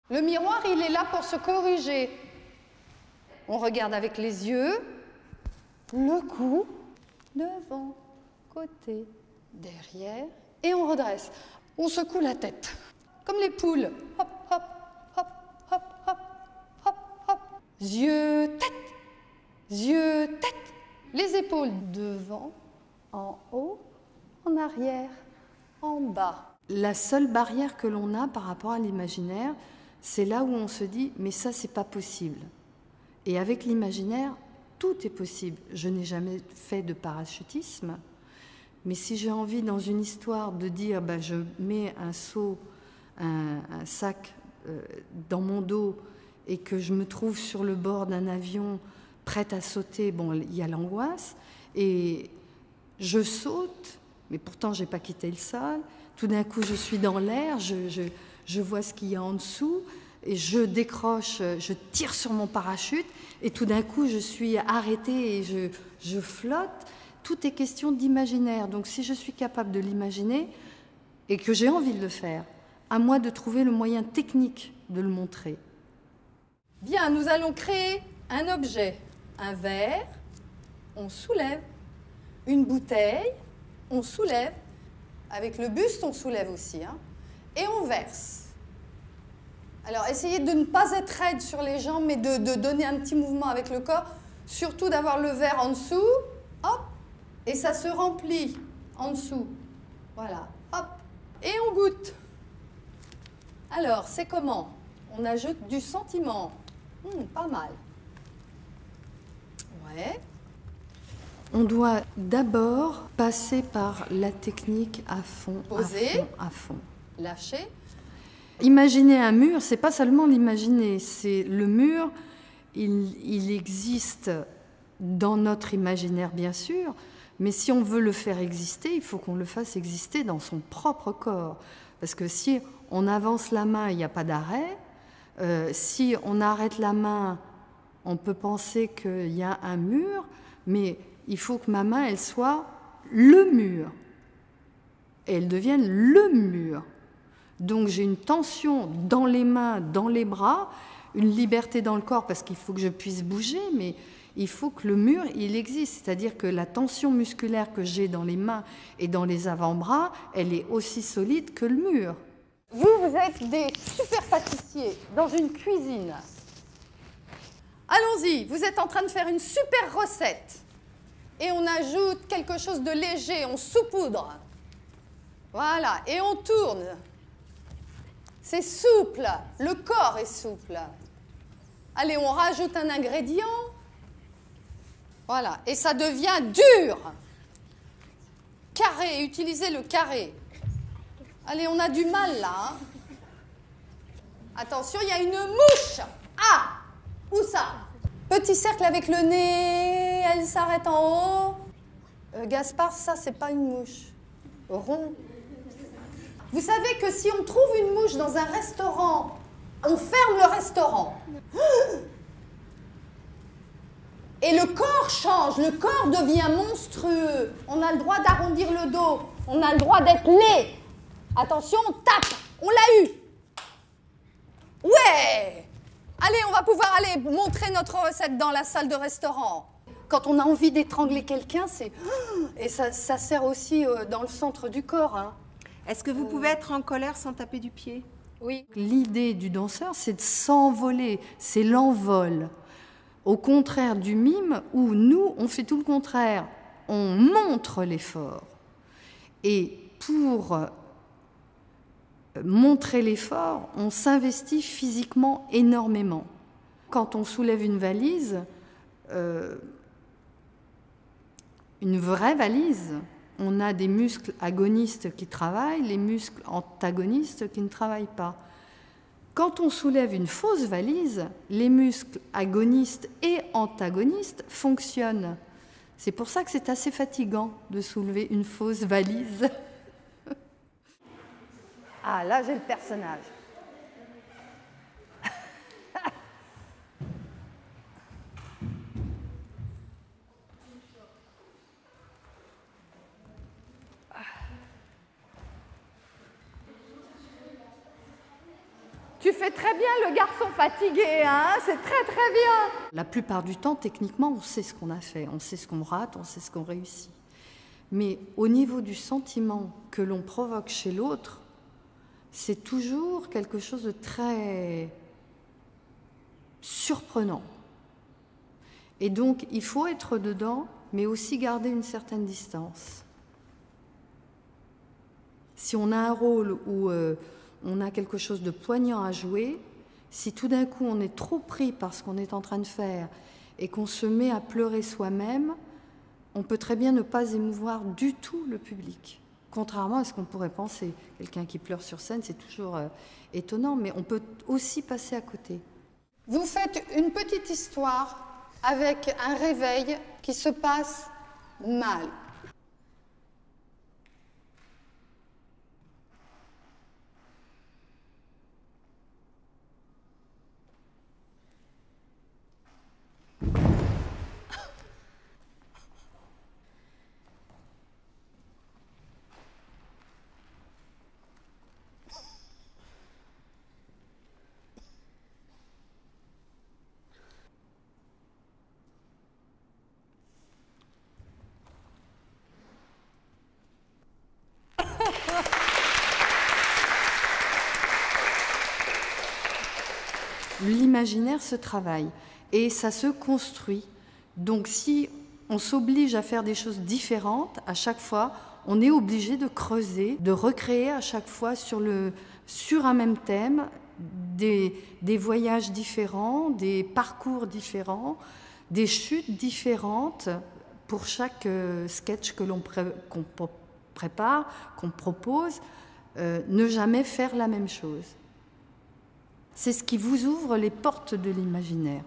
Le miroir, il est là pour se corriger. On regarde avec les yeux, le cou, devant, côté, derrière, et on redresse. On secoue la tête, comme les poules. Hop, hop, hop, hop, hop, hop, hop. Yeux, tête. Les épaules devant, en haut, en arrière, en bas. La seule barrière que l'on a par rapport à l'imaginaire, c'est là où on se dit « mais ça, c'est pas possible ». Et avec l'imaginaire, tout est possible. Je n'ai jamais fait de parachutisme, mais si j'ai envie dans une histoire de dire « je mets un seau, un sac dans mon dos et que je me trouve sur le bord d'un avion prête à sauter », bon, il y a l'angoisse, et je saute, mais pourtant je n'ai pas quitté le sol. Tout d'un coup, je suis dans l'air, je vois ce qu'il y a en dessous, et je décroche, je tire sur mon parachute, et tout d'un coup, je suis arrêtée et je flotte. Tout est question d'imaginaire. Donc, si je suis capable de l'imaginer et que j'ai envie de le faire, à moi de trouver le moyen technique de le montrer. Bien, nous allons créer un objet. Un verre, on soulève. Une bouteille, on soulève. Avec le buste, on soulève aussi. Et on verse. Alors, essayez de ne pas être raide sur les jambes, mais de donner un petit mouvement avec le corps. Surtout d'avoir le verre en dessous. Hop. Et ça se remplit en dessous. Voilà. Hop. Et on goûte. Alors, c'est comment? On ajoute du sentiment. Pas mal. Ouais. On doit d'abord passer par la technique à fond, Poser. à fond. Lâcher. Imaginer un mur, c'est pas seulement l'imaginer, c'est le mur, il existe dans notre imaginaire bien sûr, mais si on veut le faire exister, il faut qu'on le fasse exister dans son propre corps. Parce que si on avance la main, il n'y a pas d'arrêt. Si on arrête la main, on peut penser qu'il y a un mur, mais il faut que ma main, elle soit le mur. Et elle devienne le mur. Donc j'ai une tension dans les mains, dans les bras, une liberté dans le corps parce qu'il faut que je puisse bouger, mais il faut que le mur, il existe. C'est-à-dire que la tension musculaire que j'ai dans les mains et dans les avant-bras, elle est aussi solide que le mur. Vous êtes des super pâtissiers dans une cuisine. Allons-y, vous êtes en train de faire une super recette. Et on ajoute quelque chose de léger, on saupoudre. Voilà, et on tourne. C'est souple, le corps est souple. Allez, on rajoute un ingrédient. Voilà, et ça devient dur. Carré, utilisez le carré. Allez, on a du mal là. Attention, il y a une mouche. Ah, où ça? Petit cercle avec le nez, elle s'arrête en haut. Gaspard, ça, c'est pas une mouche. Rond. Vous savez que si on trouve une mouche dans un restaurant, on ferme le restaurant. Et le corps change, le corps devient monstrueux. On a le droit d'arrondir le dos, on a le droit d'être laid. Attention, on tape, on l'a eu. Ouais! Allez, on va pouvoir aller montrer notre recette dans la salle de restaurant. Quand on a envie d'étrangler quelqu'un, c'est... Et ça sert aussi dans le centre du corps. Est-ce que vous pouvez être en colère sans taper du pied? Oui. L'idée du danseur, c'est de s'envoler, c'est l'envol. Au contraire du mime, où nous, on fait tout le contraire. On montre l'effort. Et pour montrer l'effort, on s'investit physiquement énormément. Quand on soulève une valise, une vraie valise, on a des muscles agonistes qui travaillent, les muscles antagonistes qui ne travaillent pas. Quand on soulève une fausse valise, les muscles agonistes et antagonistes fonctionnent. C'est pour ça que c'est assez fatigant de soulever une fausse valise. Ah, là, j'ai le personnage. Tu fais très bien le garçon fatigué, hein? C'est très très bien. La plupart du temps, techniquement, on sait ce qu'on a fait, on sait ce qu'on rate, on sait ce qu'on réussit. Mais au niveau du sentiment que l'on provoque chez l'autre, c'est toujours quelque chose de très surprenant. Et donc, il faut être dedans, mais aussi garder une certaine distance. Si on a un rôle où on a quelque chose de poignant à jouer, si tout d'un coup on est trop pris par ce qu'on est en train de faire et qu'on se met à pleurer soi-même, on peut très bien ne pas émouvoir du tout le public. Contrairement à ce qu'on pourrait penser. Quelqu'un qui pleure sur scène, c'est toujours étonnant, mais on peut aussi passer à côté. Vous faites une petite histoire avec un réveil qui se passe mal. L'imaginaire se travaille et ça se construit. Donc si on s'oblige à faire des choses différentes, à chaque fois, on est obligé de creuser, de recréer à chaque fois sur un même thème des voyages différents, des parcours différents, des chutes différentes pour chaque sketch que l'on prépare, qu'on propose, ne jamais faire la même chose. C'est ce qui vous ouvre les portes de l'imaginaire.